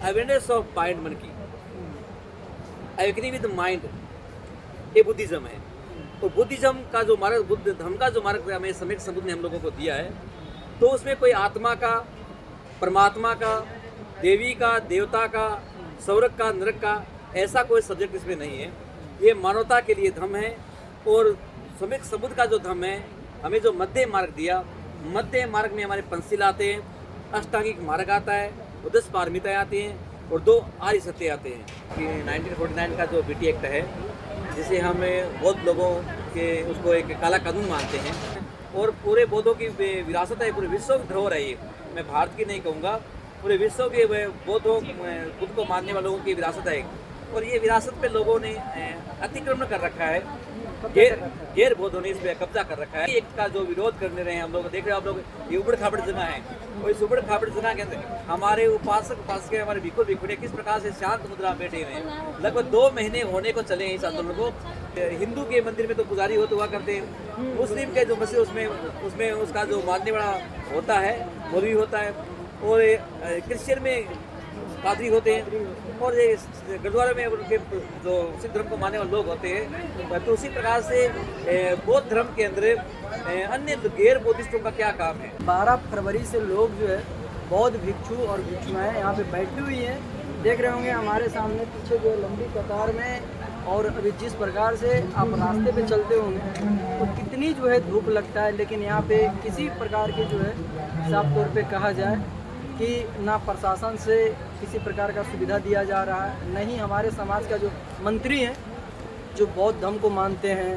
Awareness of mind, मन की awakening with mind, ये बुद्धिज्म है। तो बुद्धिज्म का जो मार्ग, बुद्ध धर्म का जो मार्ग हमें सम्यक संबुद्ध ने हम लोगों को दिया है, तो उसमें कोई आत्मा का, परमात्मा का, देवी का, देवता का, स्वर्ग का, नरक का ऐसा कोई सब्जेक्ट इसमें नहीं है। ये मानवता के लिए धर्म है। और सम्यक संबुद्ध का जो धर्म है, हमें जो मध्य मार्ग दिया, मध्य मार्ग में हमारे पंचशील आते हैं, अष्टांगिक मार्ग आता है, और 10 पारमिताएँ आती हैं और 2 आर्य सत्य आते हैं। कि 1949 का जो बीटी एक्ट है, जिसे हम बौद्ध लोगों के उसको एक काला कानून मानते हैं, और पूरे बौद्धों की विरासत है, पूरे विश्व की धरोहर है ये। मैं भारत की नहीं कहूँगा, पूरे विश्व के बौद्धों बुद्ध को मानने वालों की विरासत है। और ये विरासत पे लोगों ने अतिक्रमण कर रखा है, गैर बौद्धों ने इस पे कब्जा कर रखा है। एक का जो विरोध करने रहे हैं हम लोग, देख रहे हो आप लोग, ये उबड़ खाबड़ जगह है, और इस उबड़ खाबड़ जगह के अंदर हमारे उपासक उपासक हमारे भिक्षु भिक्षुणी किस प्रकार से शांत मुद्रा में बैठे हुए हैं। लगभग 2 महीने होने को चले हैं इस आंदोलन को। हिंदू के मंदिर में तो पुजारी होते हुआ करते हैं, मुस्लिम के जो मसीह उसमें उसका जो मानने वाला होता है मौलवी होता है, और क्रिश्चियन में पादरी होते हैं, और ये गुरुद्वारा में उनके जो सिख धर्म को मानने वाले लोग होते हैं। तो उसी प्रकार से बौद्ध धर्म के अंदर अन्य गैर बौद्धिस्टों का क्या काम है। 12 फरवरी से लोग जो है बौद्ध भिक्षु और भिक्षुआएँ यहाँ पे बैठी हुई हैं। देख रहे होंगे हमारे सामने पीछे जो लंबी कतार में, और अभी जिस प्रकार से आप रास्ते पे चलते होंगे तो कितनी जो है धूप लगता है, लेकिन यहाँ पे किसी प्रकार की जो है साफ तौर पे कहा जाए कि ना प्रशासन से किसी प्रकार का सुविधा दिया जा रहा है, नहीं हमारे समाज का जो मंत्री हैं जो बौद्ध धर्म को मानते हैं,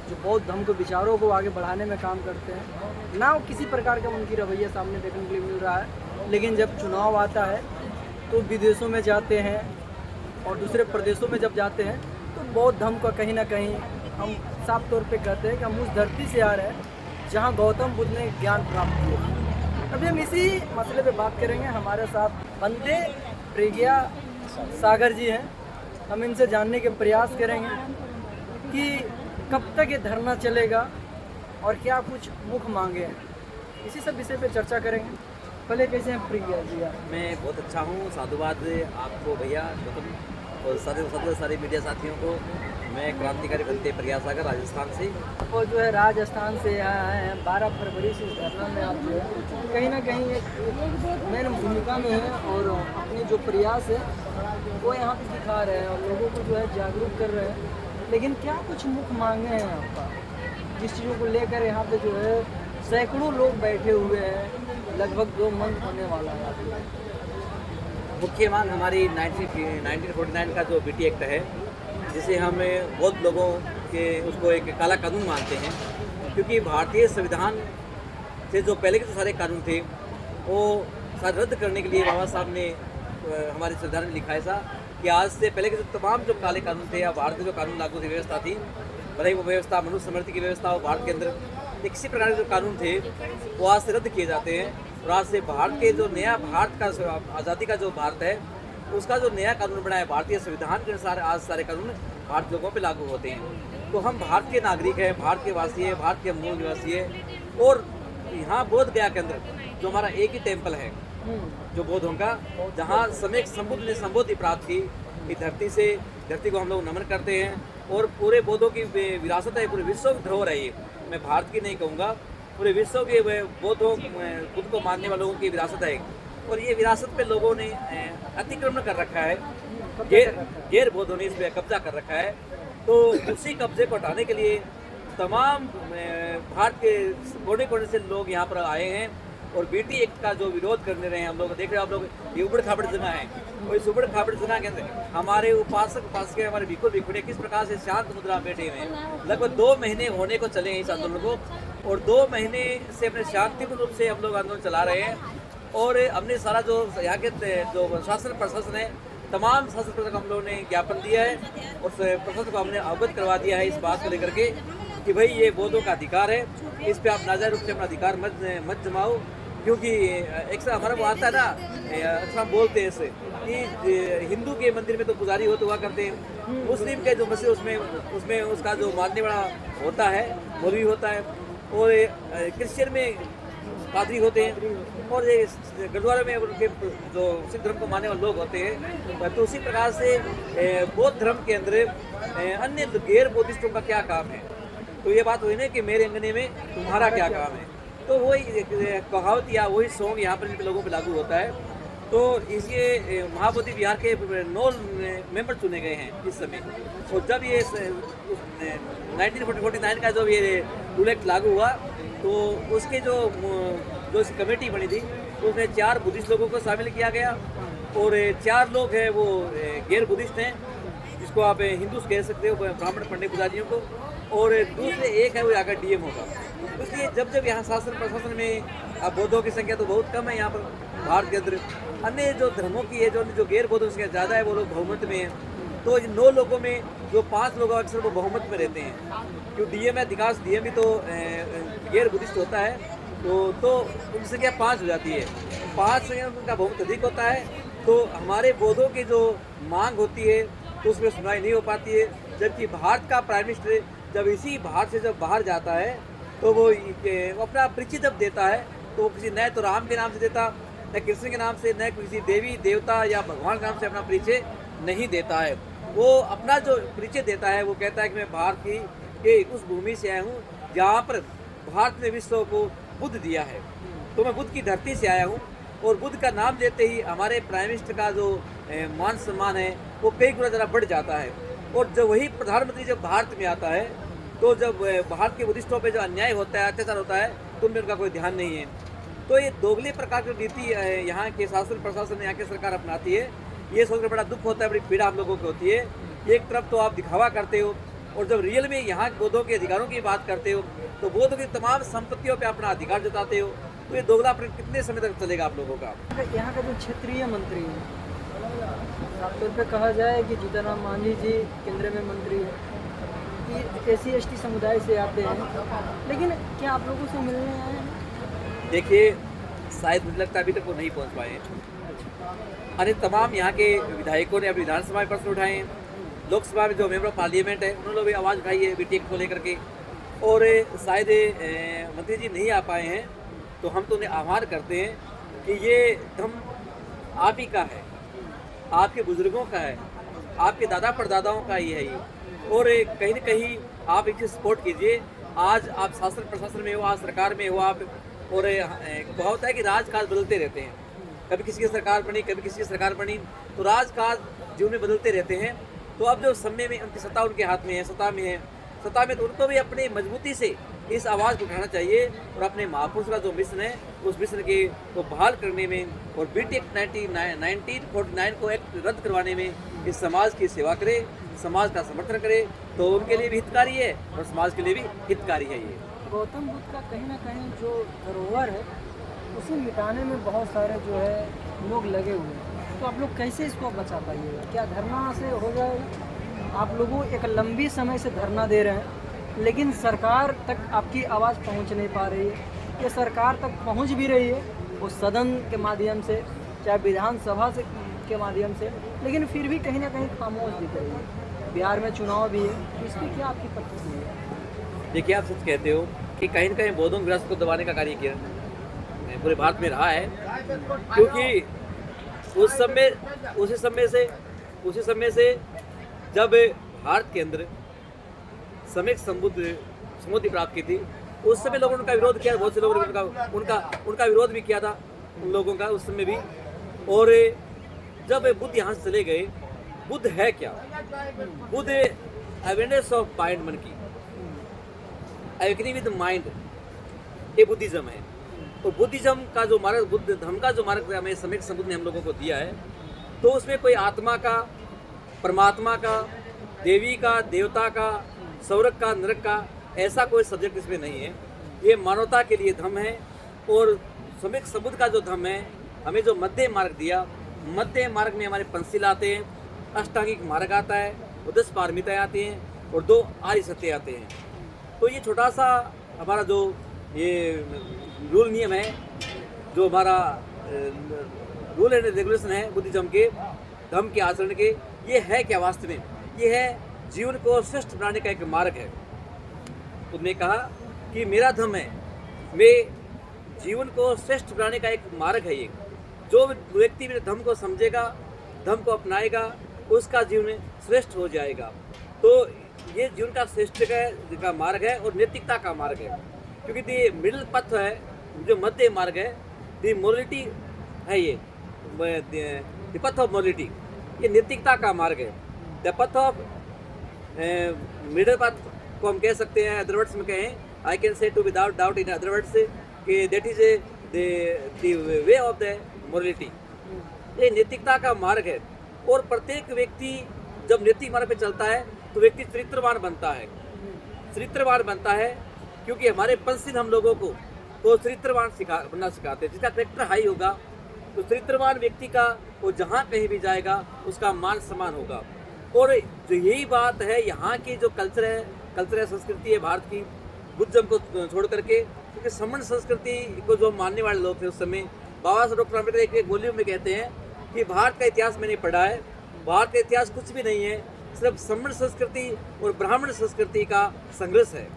जो बौद्ध धर्म के विचारों को आगे बढ़ाने में काम करते हैं, ना किसी प्रकार का उनकी रवैया सामने देखने के लिए मिल रहा है। लेकिन जब चुनाव आता है तो विदेशों में जाते हैं और दूसरे प्रदेशों में जब जाते हैं तो बौद्ध धर्म का कहीं ना कहीं हम साफ तौर पे कहते हैं कि हम उस धरती से आ रहे हैं जहाँ गौतम बुद्ध ने ज्ञान प्राप्त किया। अभी हम इसी मसले पे बात करेंगे। हमारे साथ बंदे प्रज्ञा सागर जी हैं। हम इनसे जानने के प्रयास करेंगे कि कब तक ये धरना चलेगा और क्या कुछ मुख्य मांगे हैं, इसी सब विषय पे चर्चा करेंगे। पहले कैसे हैं प्रज्ञा जी आप? मैं बहुत अच्छा हूँ, साधुवाद आपको भैया गौतम, और सारे मीडिया साथियों को। मैं क्रांतिकारी बनते प्रज्ञा सागर राजस्थान से, और जो है राजस्थान से यहाँ आए हैं 12 फरवरी से इस धरना में आप जो है कहीं ना कहीं एक मेन भूमिका में है, और अपने जो प्रयास है वो यहाँ पे दिखा रहे हैं और लोगों को जो है जागरूक कर रहे हैं। लेकिन क्या कुछ मुख्य मांगे हैं आपका, जिस चीज़ों को लेकर यहाँ पे जो है सैकड़ों लोग बैठे हुए हैं, लगभग 2 मंथ होने वाला है? मुख्य मांग हमारी 1949 का जो बीटी एक्ट है, जिसे हम बौद्ध लोगों के उसको एक काला कानून मानते हैं, क्योंकि भारतीय संविधान से जो पहले के जो सारे कानून थे वो सारे रद्द करने के लिए बाबा साहब ने हमारे संविधान में लिखा ऐसा कि आज से पहले के जो तमाम जो काले कानून थे या भारत में जो कानून लागू थी व्यवस्था थी, भले वो व्यवस्था मनुष्य समृद्धि की व्यवस्था हो, भारत के अंदर किसी प्रकार के जो कानून थे वो आज से रद्द किए जाते हैं। और आज से भारत के जो नया भारत का आज़ादी का जो भारत है उसका जो नया कानून बना है, भारतीय संविधान के अनुसार आज सारे कानून भारत लोगों पे लागू होते हैं। तो हम भारत के नागरिक हैं, भारत के वासी हैं, भारत के मूल निवासी हैं। और यहाँ बोध गया के अंदर जो हमारा एक ही टेम्पल है जो बौद्धों का, जहाँ सम्यक संबुद्ध ने संबोधि प्राप्त की, इस धरती को हम लोग नमन करते हैं। और पूरे बौद्धों की विरासत है, पूरे विश्व की धरोहर है ये। मैं भारत की नहीं कहूँगा, पूरे विश्व के बौद्धों बुद्ध को मानने वालों की विरासत है। और ये विरासत पे लोगों ने अतिक्रमण कर रखा है, गैर बौद्धों ने इस पे कब्जा कर रखा है। तो उसी कब्जे को हटाने के लिए तमाम भारत के कोने कोने से लोग यहाँ पर आए हैं, और बीटी एक्ट का जो विरोध करने रहे हैं हम लोग, देख रहे हो आप लोग, ये उबड़ खाबड़ जगह है, और इस उबड़ खाबड़ जगह के अंदर हमारे उपासक उपासक हमारे भिक्षु भिक्षुणी किस प्रकार से शांत मुद्रा में बैठे हुए हैं। लगभग 2 महीने होने को चले हैं इस आंदोलन को, और 2 महीने से अपने शांतिपूर्ण रूप से हम लोग आंदोलन चला रहे हैं। और हमने सारा जो यहाँ के जो शासन प्रशासन है, तमाम शासन प्रशासन को हम लोगों ने ज्ञापन दिया है, और प्रशासन को हमने अवगत करवा दिया है इस बात को लेकर के कि भाई ये बौद्धों का अधिकार है, इस पे आप नाजायज रूप से अपना अधिकार मत जमाओ। क्योंकि एक हमारा वो आता है ना, अक्सर हम बोलते हैं ऐसे कि हिंदू के मंदिर में तो पुजारी होते हुआ करते हैं, मुस्लिम के जो मसीह उसमें उसका जो मानने वाला होता है मौलवी होता है, और क्रिश्चियन में पादरी होते हैं, और ये गुरुद्वारे में उनके जो सिख धर्म को मानने वाले लोग होते हैं। तो उसी प्रकार से बौद्ध धर्म के अंदर अन्य गैर बौद्धिस्टों का क्या काम है। तो ये बात हुई ना कि मेरे अंगने में तुम्हारा क्या काम है। तो वही कहावत या वही सॉन्ग यहाँ पर इन लोगों पर लागू होता है। तो इसके महाबोधि विहार के 9 मेंबर चुने गए हैं इस समय। और जब ये 1949 का जब ये रूल एक्ट लागू हुआ, तो उसके जो कमेटी बनी थी, उसमें 4 बुद्धिस्ट लोगों को शामिल किया गया, और 4 लोग हैं वो गैर बुद्धिस्ट हैं, जिसको आप हिंदू कह सकते हो, ब्राह्मण पंडित पुजारियों को, और दूसरे एक है वो यहाँ का डीएम होगा। इसलिए जब यहाँ शासन प्रशासन में अब बौद्धों की संख्या तो बहुत कम है यहाँ पर भारत के अंदर, अन्य जो धर्मों की है, जो गैर बौद्धों की संख्या ज़्यादा है, वो लोग बहुमत में हैं। तो इन 9 लोगों में जो 5 लोग अक्सर वो बहुमत में रहते हैं, क्यों डीएम है, अधिकांश डीएम भी तो गैर बुद्धिस्ट होता है, तो उनकी संख्या 5 हो जाती है। 5 संख्या उनका बहुत अधिक होता है। तो हमारे बौद्धों की जो मांग होती है तो उसमें सुनवाई नहीं हो पाती है। जबकि भारत का प्राइम मिनिस्टर जब इसी भारत से जब बाहर जाता है, तो वो अपना परिचय जब देता है, तो किसी नए तो राम के नाम से देता, न कृष्ण के नाम से, न किसी देवी देवता या भगवान के नाम से अपना परिचय नहीं देता है। वो अपना जो परिचय देता है, वो कहता है कि मैं भारत की उस भूमि से आया हूँ जहाँ पर भारत ने विश्व को बुद्ध दिया है। तो मैं बुद्ध की धरती से आया हूँ। और बुद्ध का नाम लेते ही हमारे प्राइम मिनिस्टर का जो मान सम्मान है वो कई गुना ज़रा बढ़ जाता है। और जब वही प्रधानमंत्री जब भारत में आता है, तो जब भारत के बुद्धिस्टों पे जो अन्याय होता है, अत्याचार होता है, तो उनमें उनका कोई ध्यान नहीं है। तो ये दोगले प्रकार की नीति यहाँ के शासन प्रशासन यहाँ की सरकार अपनाती है। ये सोचकर बड़ा दुख होता है, बड़ी पीड़ा हम लोगों को होती है। एक तरफ तो आप दिखावा करते हो, और जब रियल में यहाँ बौद्धों के अधिकारों की बात करते हो, तो बौद्धों की तमाम संपत्तियों पे अपना अधिकार जताते हो। तो ये दोगलापन कितने समय तक चलेगा आप लोगों का? यहाँ का जो क्षेत्रीय मंत्री है, साफ तौर पर कहा जाए कि जीतनराम मांझी जी केंद्र में मंत्री है, कि SC/ST समुदाय से आते हैं, लेकिन क्या आप लोगों से मिलने आए हैं? देखिए, शायद मुझे लगता है अभी तक वो नहीं पहुँच पाए हैं। अरे तमाम यहाँ के विधायकों ने अपनी विधानसभा में प्रश्न उठाए हैं, लोकसभा में जो मेंबर ऑफ पार्लियामेंट है उन्होंने भी आवाज़ उठाई है BTEC को लेकर के, और शायद मंत्री जी नहीं आ पाए हैं। तो हम तो उन्हें आभार करते हैं कि ये धर्म आप ही का है, आपके बुजुर्गों का है, आपके दादा परदादाओं का ही है ये। और कहीं न कहीं आप इसे सपोर्ट कीजिए। आज आप शासन प्रशासन में हो, आज सरकार में हो आप, और बहुत है कि राजकाज बदलते रहते हैं। कभी किसी की सरकार बनी, कभी किसी की सरकार बनी, तो राजकाज जीवन में बदलते रहते हैं। तो अब जो समय में उनकी सत्ता उनके हाथ में है, सत्ता में तो उनको भी अपनी मजबूती से इस आवाज़ को उठाना चाहिए, और अपने महापुरुष का जो मिशन है उस मिशन के को बहाल करने में, और BTEC 1949 को एक्ट रद्द करवाने में इस समाज की सेवा करे, समाज का समर्थन करे, तो उनके लिए भी हितकारी है और समाज के लिए भी हितकारी है। ये गौतम बुद्ध का कहीं ना कहीं जो धरोहर है उसे मिटाने में बहुत सारे जो है लोग लगे हुए हैं। तो आप लोग कैसे इसको बचा पाइएगा? क्या धरना से हो जाएगा? आप लोगों एक लंबी समय से धरना दे रहे हैं, लेकिन सरकार तक आपकी आवाज़ पहुंच नहीं पा रही है। ये सरकार तक पहुंच भी रही है वो सदन के माध्यम से, चाहे विधानसभा से के माध्यम से, लेकिन फिर भी कहीं ना कहीं खामोश दिख रही है। बिहार में चुनाव भी है, तो इस पर क्या आपकी प्रतिक्रिया है? देखिए, आप सच कहते हो कि कहीं न कहीं बौद्धों की विरासत को दबाने का कार्य किया पूरे भारत में रहा है, क्योंकि उसी समय से जब भारत के अंदर सम्यक समृद्धि प्राप्त की थी, उस समय लोगों ने उनका विरोध किया। बहुत से लोगों ने उनका विरोध भी किया था उन लोगों का उस समय भी। और जब बुद्ध यहाँ से चले गए, बुद्ध है क्या? बुद्ध अवेयरनेस ऑफ माइंड, मन की अवेकनिंग विद माइंड, ये बुद्धिज्म है। और बुद्धिज्म का जो मार्ग, बुद्ध धर्म का जो मार्ग हमें सम्यक संबुद्ध ने हम लोगों को दिया है, तो उसमें कोई आत्मा का, परमात्मा का, देवी का, देवता का, स्वर्ग का, नरक का ऐसा कोई सब्जेक्ट इसमें नहीं है। ये मानवता के लिए धर्म है। और सम्यक संबुद्ध का जो धर्म है, हमें जो मध्य मार्ग दिया, मध्य मार्ग में हमारे पंचशील आते हैं, अष्टांगिक मार्ग आता है, और 10 पारमिताएं आती हैं, और 2 आर्य सत्य आते हैं। तो ये छोटा सा हमारा जो ये रूल नियम है, जो हमारा रूल एंड रेगुलेशन है बुद्धिज्म के, धर्म के आचरण के, ये है क्या वास्तव में? ये है जीवन को श्रेष्ठ बनाने का एक मार्ग है। उन्होंने कहा कि मेरा धर्म है, मैं जीवन को श्रेष्ठ बनाने का एक मार्ग है ये। जो व्यक्ति मेरे धर्म को समझेगा, धर्म को अपनाएगा, उसका जीवन श्रेष्ठ हो जाएगा। तो ये जीवन का श्रेष्ठ का मार्ग है और नैतिकता का मार्ग है, क्योंकि दी मिडिल पथ है, जो मध्य मार्ग है, दी मोरलिटी है ये, द पथ ऑफ मोरलिटी, ये नैतिकता का मार्ग है। द पथ ऑफ मिडिल पथ को हम कह सकते हैं, अदर वर्ड्स में कहें, I can say to without doubt in other words कि that is the way of the morality. ये नैतिकता का मार्ग है और प्रत्येक व्यक्ति जब नैतिक मार्ग पे चलता है तो व्यक्ति चरित्रवान बनता है। चरित्रवान बनता है क्योंकि हमारे पंचशील हम लोगों को तो चरित्रवान बनना सिखाते हैं। जिसका कैरेक्टर हाई होगा तो चरित्रवान व्यक्ति का वो जहाँ कहीं भी जाएगा उसका मान सम्मान होगा। और जो यही बात है यहाँ की जो कल्चर है संस्कृति है भारत की, बुद्धिज्म को छोड़ करके, क्योंकि समण संस्कृति को जो मानने वाले लोग थे उस समय, बाबा साहब डॉक्टर अम्बेडकर एक वॉल्यूम में कहते हैं कि भारत का इतिहास मैंने पढ़ा है, भारत का इतिहास कुछ भी नहीं है, सिर्फ समण संस्कृति और ब्राह्मण संस्कृति का संघर्ष है।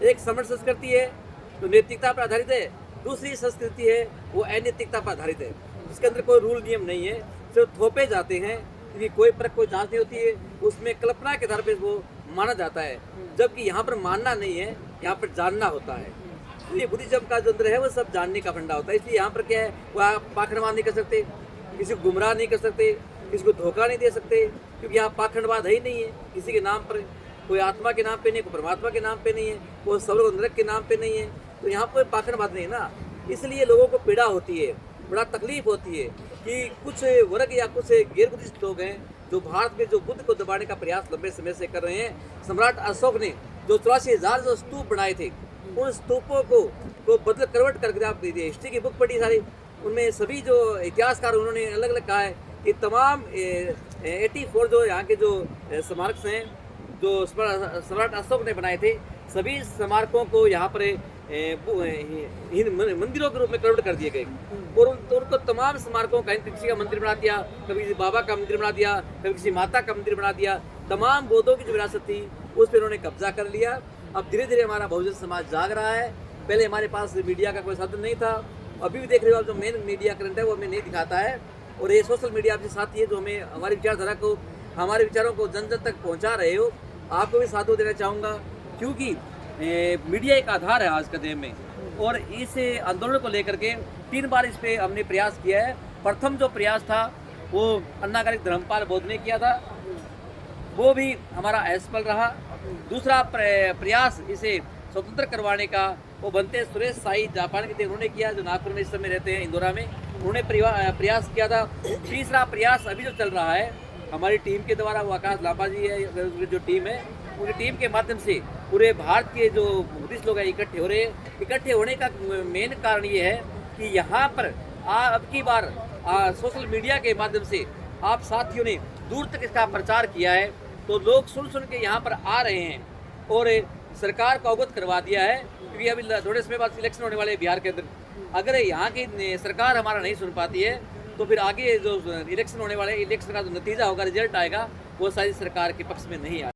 एक समण संस्कृति है जो नैतिकता पर आधारित है, दूसरी संस्कृति है वो अनैतिकता पर आधारित है, जिसके अंदर कोई रूल नियम नहीं है, सिर्फ थोपे जाते हैं, क्योंकि कोई परख कोई जांच नहीं होती है, उसमें कल्पना के आधार पर वो माना जाता है। जबकि यहाँ पर मानना नहीं है, यहाँ पर जानना होता है। इसलिए बुद्धिज्म का जो अंदर है वो सब जानने का फंडा होता है। इसलिए यहाँ पर क्या है, वो आप पाखंडवाद नहीं कर सकते, किसी को गुमराह नहीं कर सकते, किसी को धोखा नहीं दे सकते, क्योंकि यहाँ पाखंडवाद है ही नहीं है किसी के नाम पर। कोई आत्मा के नाम पे नहीं, कोई परमात्मा के नाम पे नहीं है, कोई स्वर्ग नरक के नाम पे नहीं है, तो यहाँ कोई पाखंडवाद नहीं है ना। इसलिए लोगों को पीड़ा होती है, बड़ा तकलीफ होती है कि कुछ वर्ग या कुछ गैर बुद्धिस्ट लोग हैं जो भारत में जो बुद्ध को दबाने का प्रयास लंबे समय से कर रहे हैं। सम्राट अशोक ने जो 84,000 जो स्तूप बनाए थे, उन स्तूपों को बदल करवट करके आप हिस्ट्री की बुक पढ़ी सारी, उनमें सभी जो इतिहासकार उन्होंने अलग अलग कहा है कि तमाम 84 जो यहाँ के जो स्मारक हैं जो सम्राट अशोक ने बनाए थे, सभी स्मारकों को यहाँ पर मंदिरों के रूप में कन्वर्ट कर दिए गए और उनको तमाम स्मारकों का किसी का मंदिर बना दिया, कभी किसी बाबा का मंदिर बना दिया, कभी किसी माता का मंदिर बना दिया। तमाम बौद्धों की जो विरासत थी उस पर उन्होंने कब्जा कर लिया। अब धीरे धीरे हमारा बहुजन समाज जाग रहा है। पहले हमारे पास मीडिया का कोई साधन नहीं था, अभी भी देख रहे हो आप, जो मेन मीडिया करंट है वो हमें नहीं दिखाता है। और ये सोशल मीडिया आपके साथ ही है जो हमें हमारी विचारधारा को, हमारे विचारों को जन जन तक पहुँचा रहे हो। आपको भी साथ देना चाहूँगा, क्योंकि मीडिया एक आधार है आज के दिन में। और इस आंदोलन को लेकर के 3 बार इस पर हमने प्रयास किया है। प्रथम जो प्रयास था वो अन्नागारिक धर्मपाल बौद्ध ने किया था, वो भी हमारा असफल रहा। दूसरा प्रयास इसे स्वतंत्र करवाने का वो बनते सुरेश साई जापान के थे, उन्होंने किया, जो नागपुर में इस समय रहते हैं, इंदौरा में, उन्होंने प्रयास किया था। तीसरा प्रयास अभी जो चल रहा है हमारी टीम के द्वारा, वो आकाश लांबा जी है जो टीम है, उनकी टीम के माध्यम से पूरे भारत के जो बुद्धिस्ट लोग हैं इकट्ठे हो रहे हैं। इकट्ठे होने का मेन कारण ये है कि यहाँ पर अब की बार सोशल मीडिया के माध्यम से आप साथियों ने दूर तक इसका प्रचार किया है, तो लोग सुन के यहाँ पर आ रहे हैं और सरकार को अवगत करवा दिया है। क्योंकि अभी थोड़े समय बाद इलेक्शन होने वाले बिहार के अंदर, अगर यहाँ की सरकार हमारा नहीं सुन पाती है तो फिर आगे जो इलेक्शन होने वाले, इलेक्शन का जो नतीजा होगा, रिजल्ट आएगा, वो सारी सरकार के पक्ष में नहीं आएगा।